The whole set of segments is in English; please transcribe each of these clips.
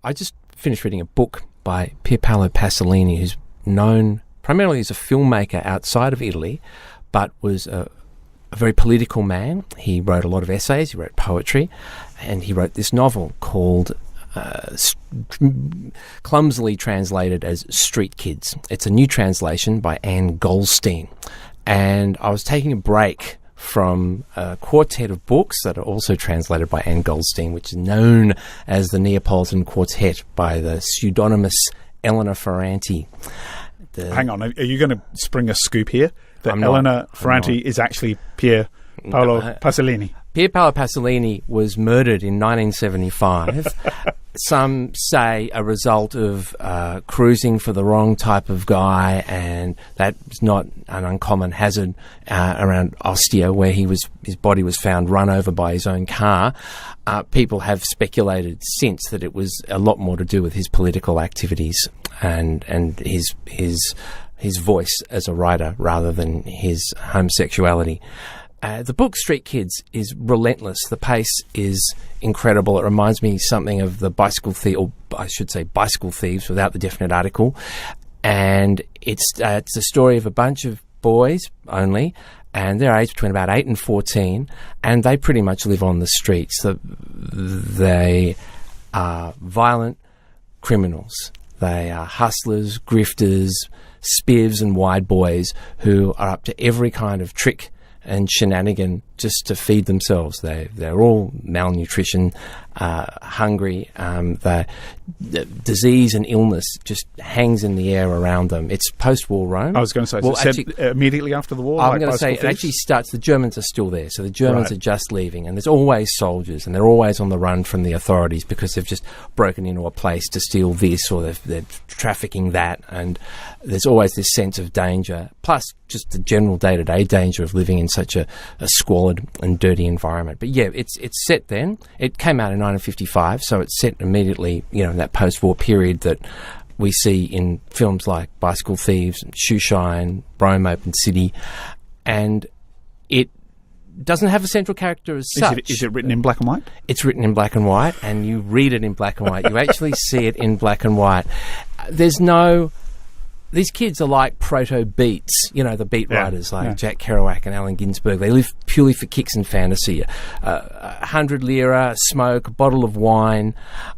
I just finished reading a book by Pier Paolo Pasolini, who's known primarily as a filmmaker outside of Italy, but was a very political man. He wrote a lot of essays, he wrote poetry, and he wrote this novel called, clumsily translated as Street Kids. It's a new translation by Anne Goldstein. And I was taking a break from a quartet of books that are also translated by Anne Goldstein, which is known as the Neapolitan Quartet by the pseudonymous Elena Ferrante. Hang on, are you going to spring a scoop here? That Elena Ferrante is actually Pier Paolo Pasolini. Pier Paolo Pasolini was murdered in 1975. Some say a result of cruising for the wrong type of guy, and that's not an uncommon hazard around Ostia, where his body was found run over by his own car. People have speculated since that it was a lot more to do with his political activities and his voice as a writer rather than his homosexuality. The book Street Kids is relentless. The pace is incredible. It reminds me something of the Bicycle Thief, or I should say Bicycle Thieves without the definite article. And it's a story of a bunch of boys only, and they're aged between about 8 and 14, and they pretty much live on the streets. They are violent criminals. They are hustlers, grifters, spivs and wide boys who are up to every kind of trick and shenanigan just to feed themselves. They're all malnutrition, hungry. The disease and illness just hangs in the air around them. It's post-war Rome. I was going to say, well, actually, immediately after the war? I'm going to say it actually starts, the Germans are still there, so the Germans are just leaving, and there's always soldiers, and they're always on the run from the authorities because they've just broken into a place to steal this, or they're trafficking that, and there's always this sense of danger, plus just the general day-to-day danger of living in such a squalid and dirty environment. But yeah, it's set then. It came out in 1955, so it's set immediately, in that post-war period that we see in films like Bicycle Thieves, Shoeshine, Rome Open City, and it doesn't have a central character as such. Is it written in black and white? It's written in black and white, and you read it in black and white. You actually see it in black and white. These kids are like proto-beats, the beat writers like Jack Kerouac and Allen Ginsberg. They live purely for kicks and fantasy. 100 lira, smoke, a bottle of wine,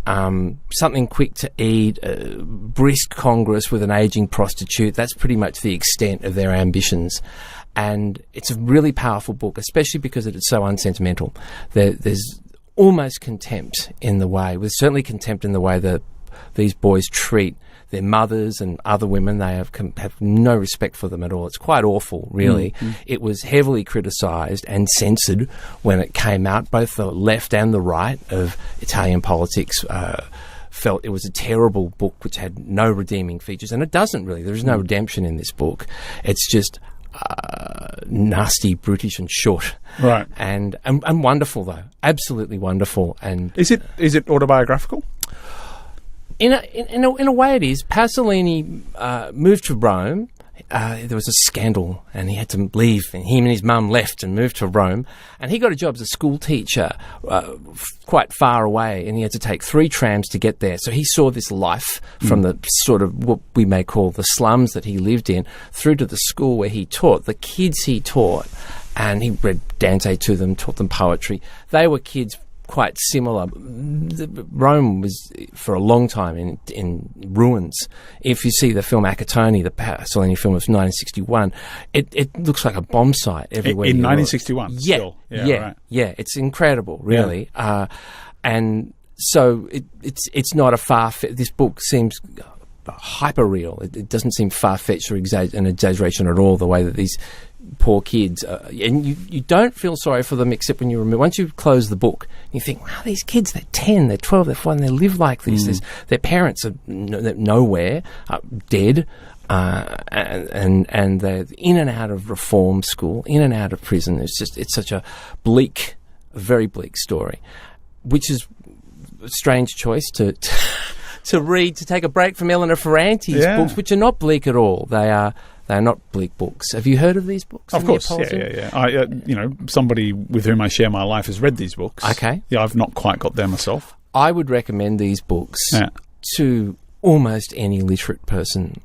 something quick to eat, brisk congress with an aging prostitute. That's pretty much the extent of their ambitions. And it's a really powerful book, especially because it is so unsentimental. There's almost contempt in the way, there's certainly contempt in the way that these boys treat their mothers and other women. They have no respect for them at all. It's quite awful, really. Mm-hmm. It was heavily criticised and censored when it came out. Both the left and the right of Italian politics felt it was a terrible book which had no redeeming features, and it doesn't really. There is no redemption in this book. It's just nasty, brutish and short. Right. And wonderful, though. Absolutely wonderful. And Is it autobiographical? In a way, it is. Pasolini moved to Rome. There was a scandal, and he had to leave. And him and his mum left and moved to Rome. And he got a job as a school teacher quite far away, and he had to take 3 trams to get there. So he saw this life from the sort of what we may call the slums that he lived in, through to the school where he taught. The kids he taught, and he read Dante to them, taught them poetry. They were kids quite similar. Rome was for a long time in ruins. If you see the film Acatoni, the Pasolini film of 1961, it looks like a bomb site everywhere. In 1961? Yeah, right. Yeah, it's incredible, really. Yeah. And so it's not a far-fetched. This book seems hyper real. It doesn't seem far-fetched or an exaggeration at all, the way that these poor kids, and you don't feel sorry for them except when you remember, once you close the book, you think, wow, these kids, they're 10, they're 12, they're 14, they live like this. Their parents are nowhere, dead, and they're in and out of reform school, in and out of prison. It's such a very bleak story, which is a strange choice to read, to take a break from Elena Ferrante's books, which are not bleak at all. They are not bleak books. Have you heard of these books? Of course, yeah. Somebody with whom I share my life has read these books. Okay. Yeah, I've not quite got there myself. I would recommend these books to almost any literate person.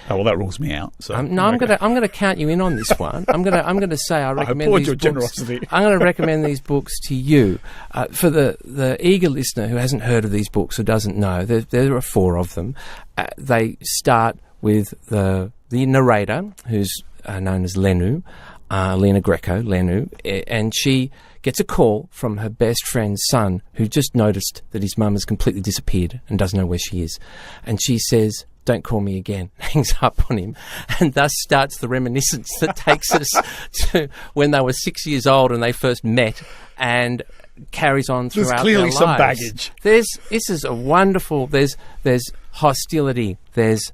Well, that rules me out. So I'm going to count you in on this one. I'm going to say I recommend these your books. Generosity. I'm going to recommend these books to you. For the eager listener who hasn't heard of these books or doesn't know, there are 4 of them. They start with the narrator, who's known as Lenu, Lena Greco, Lenu, and she gets a call from her best friend's son, who just noticed that his mum has completely disappeared and doesn't know where she is. And she says, "Don't call me again," hangs up on him, and thus starts the reminiscence that takes us to when they were 6 years old and they first met, and carries on throughout their lives. There's clearly some baggage. This is a wonderful. There's hostility. There's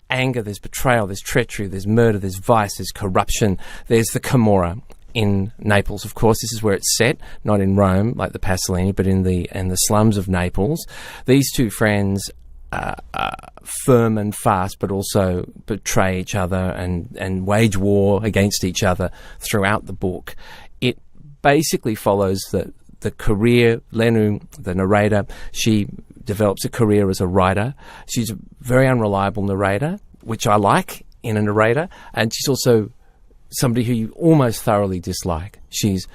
anger. There's betrayal. There's treachery. There's murder. There's vice. There's corruption. There's the Camorra in Naples. Of course, this is where it's set, not in Rome like the Pasolini, but in the slums of Naples. These 2 friends. Firm and fast, but also betray each other and wage war against each other throughout the book. It basically follows the career. Lenu, the narrator, she develops a career as a writer. She's a very unreliable narrator, which I like in a narrator, and she's also somebody who you almost thoroughly dislike. She's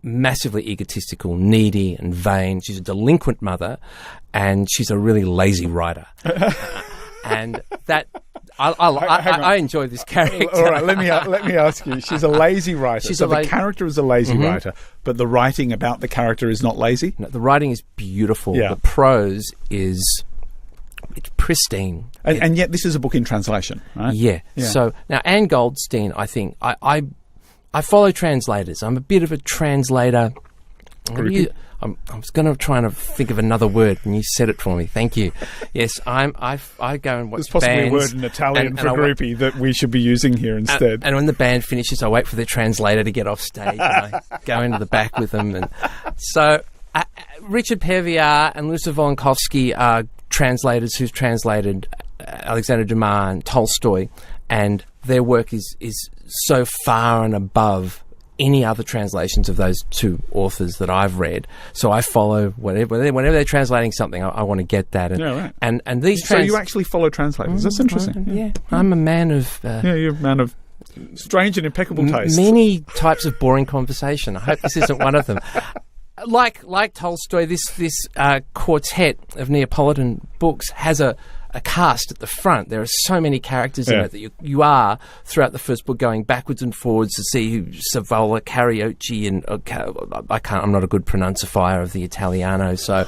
massively egotistical, needy and vain. She's a delinquent mother, and she's a really lazy writer. And that I enjoy this character. All right, let me ask you. She's a lazy writer. The character is a lazy writer, but the writing about the character is not lazy? No, the writing is beautiful. Yeah. The prose it's pristine. And yet this is a book in translation, right? Yeah. So now Anne Goldstein, I think, I follow translators. I'm a bit of a translator. I was going to try and think of another word, and you said it for me. Thank you. Yes, I go and watch There's possibly bands, a word in Italian for groupie that we should be using here instead. And when the band finishes, I wait for the translator to get off stage, and I go into the back with them. And so Richard Peviar and Lusa Volonkowski are translators who've translated Alexander Dumas and Tolstoy, and their work is so far and above any other translations of those 2 authors that I've read. So I follow whenever they're translating something, I want to get that. And these so you actually follow translators. That's interesting. Yeah. I'm a man of you're a man of strange and impeccable taste. Many types of boring conversation. I hope this isn't one of them. Like Tolstoy, this quartet of Neapolitan books has a cast at the front. There are so many characters in it that you are, throughout the first book, going backwards and forwards to see who Savola, Carioci, and I'm not a good pronuncifier of the Italiano, so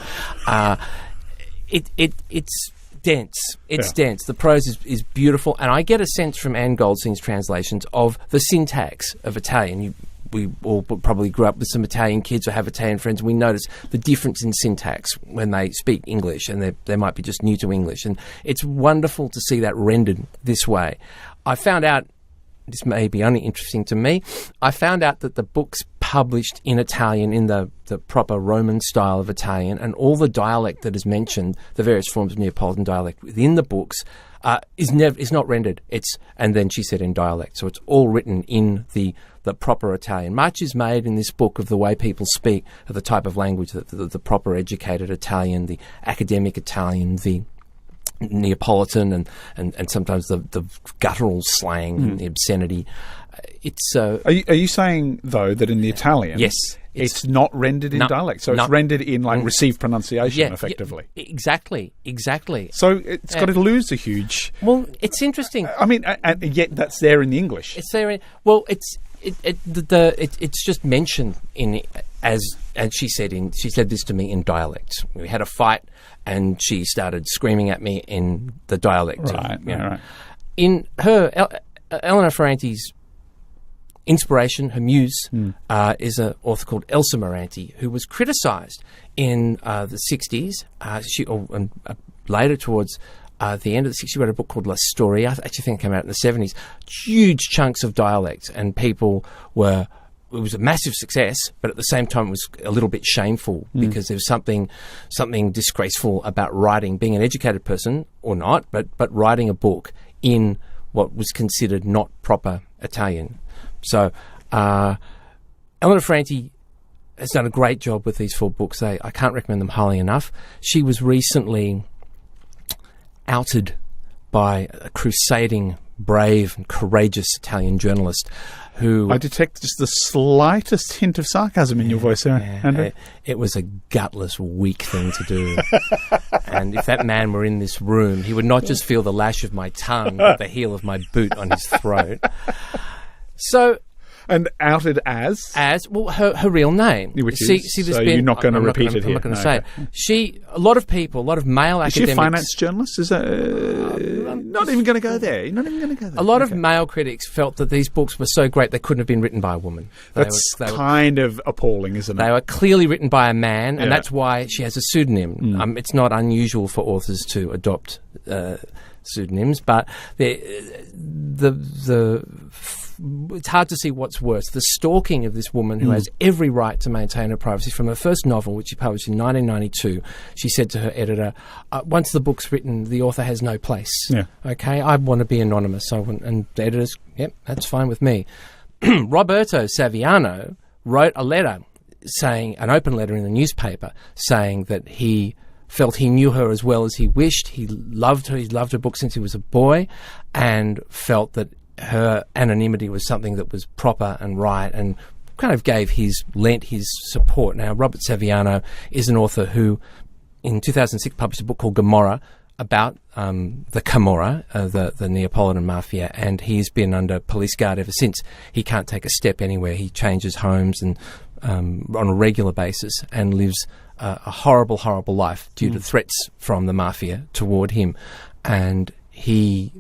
it's dense. It's dense. The prose is beautiful, and I get a sense from Anne Goldstein's translations of the syntax of Italian. We all probably grew up with some Italian kids or have Italian friends, and we notice the difference in syntax when they speak English, and they might be just new to English. And it's wonderful to see that rendered this way. I found out, this may be only interesting to me, I found out that the book's published in Italian, in the proper Roman style of Italian, and all the dialect that is mentioned, the various forms of Neapolitan dialect within the books, is not rendered. And then she said in dialect. So it's all written in the proper Italian. Much is made in this book of the way people speak, of the type of language, the proper educated Italian, the academic Italian, the Neapolitan, and sometimes the guttural slang, and the obscenity. It's. Are you saying though that in the Italian, yes, it's not rendered in dialect, so it's rendered in received pronunciation, effectively. Yeah, exactly. So it's got to lose a huge. Well, it's interesting. I mean, and yet that's there in the English. It's there. It's just mentioned in as she said this to me in dialect. We had a fight, and she started screaming at me in the dialect. Right. In her Elena Ferrante's inspiration, her muse, is an author called Elsa Morante, who was criticised in the 60s. Later, towards the end of the 60s, she wrote a book called La Storia. I actually think it came out in the 70s. Huge chunks of dialect, and people were... It was a massive success, but at the same time it was a little bit shameful because there was something disgraceful about writing, being an educated person or not, but writing a book in what was considered not proper Italian. So Elena Ferrante has done a great job with these 4 books. I can't recommend them highly enough. She was recently outed by a crusading, brave and courageous Italian journalist who... I detect just the slightest hint of sarcasm in your voice there, Andrew. It was a gutless, weak thing to do. And if that man were in this room, he would not just feel the lash of my tongue, but the heel of my boot on his throat. So... And outed as? Well, her real name. Which is, so you're not going to repeat it here. I'm not going to say it. A lot of male academics... Is she a finance journalist? Is that... not even going to go there. You're not even going to go there. A lot of male critics felt that these books were so great they couldn't have been written by a woman. That's kind of appalling, isn't it? They were clearly written by a man, and that's why she has a pseudonym. It's not unusual for authors to adopt pseudonyms, but it's hard to see what's worse. The stalking of this woman who has every right to maintain her privacy. From her first novel, which she published in 1992, she said to her editor, once the book's written, the author has no place. Yeah. Okay, I want to be anonymous. And the editors, yep, that's fine with me. Roberto Saviano wrote a letter an open letter in the newspaper, saying that he felt he knew her as well as he wished. He loved her. He's loved her book since he was a boy, and felt that her anonymity was something that was proper and right, and kind of lent his support. Now, Robert Saviano is an author who, in 2006, published a book called Gomorrah about the Camorra, the Neapolitan mafia, and he's been under police guard ever since. He can't take a step anywhere. He changes homes and on a regular basis, and lives a horrible, horrible life due to threats from the mafia toward him. And he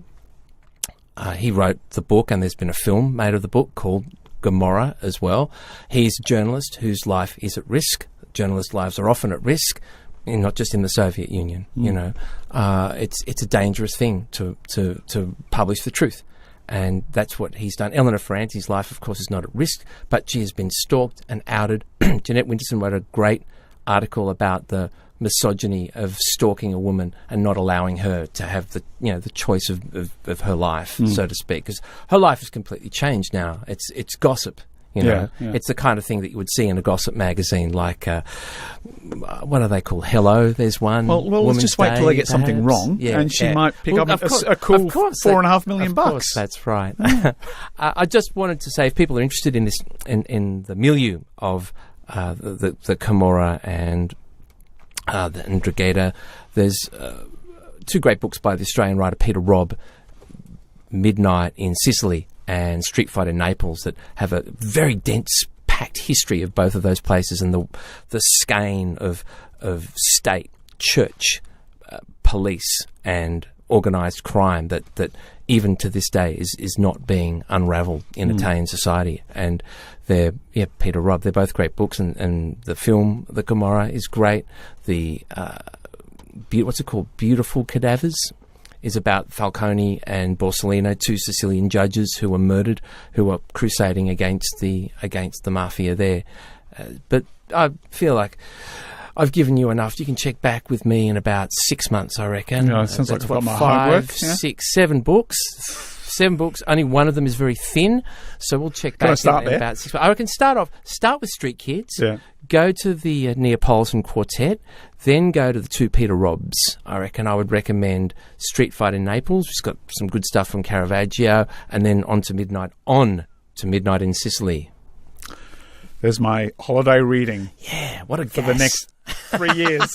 wrote the book, and there's been a film made of the book called Gomorrah as well. He's a journalist whose life is at risk. Journalists' lives are often at risk, not just in the Soviet Union. You know, it's a dangerous thing to publish the truth, and that's what he's done. Elena Ferrante's life, of course, is not at risk, but she has been stalked and outed. Jeanette Winterson wrote a great article about the misogyny of stalking a woman and not allowing her to have the choice of her life, so to speak, because her life has completely changed now. It's gossip. It's the kind of thing that you would see in a gossip magazine, like what are they called? Hello, there's one. Well, let's just wait till they get something wrong, and she might pick up a cool $4.5 million bucks. That's right. I just wanted to say, if people are interested in this, in the milieu of the Camorra and the Ndrangheta, there's 2 great books by the Australian writer Peter Robb, Midnight in Sicily and Street Fight in Naples, that have a very dense, packed history of both of those places, and the skein of state, church, police and organised crime that even to this day is not being unravelled in Italian society. And Peter Robb, they're both great books, and the film, The Gomorrah, is great. The what's it called? Beautiful Cadavers is about Falcone and Borsellino, 2 Sicilian judges who were murdered, who were crusading against the mafia there. But I feel like I've given you enough. You can check back with me in about 6 months, I reckon. Yeah, it sounds like I've got my homework. 5, 6, 7 books. 7 books. Only one of them is very thin, so we'll check back in about 6 months. I reckon start with Street Kids. Yeah. Go to the Neapolitan Quartet, then go to the 2 Peter Robbs. I reckon I would recommend Street Fight in Naples, which has got some good stuff from Caravaggio, and then on to Midnight in Sicily. There's my holiday reading. Yeah, what a for the next 3 years.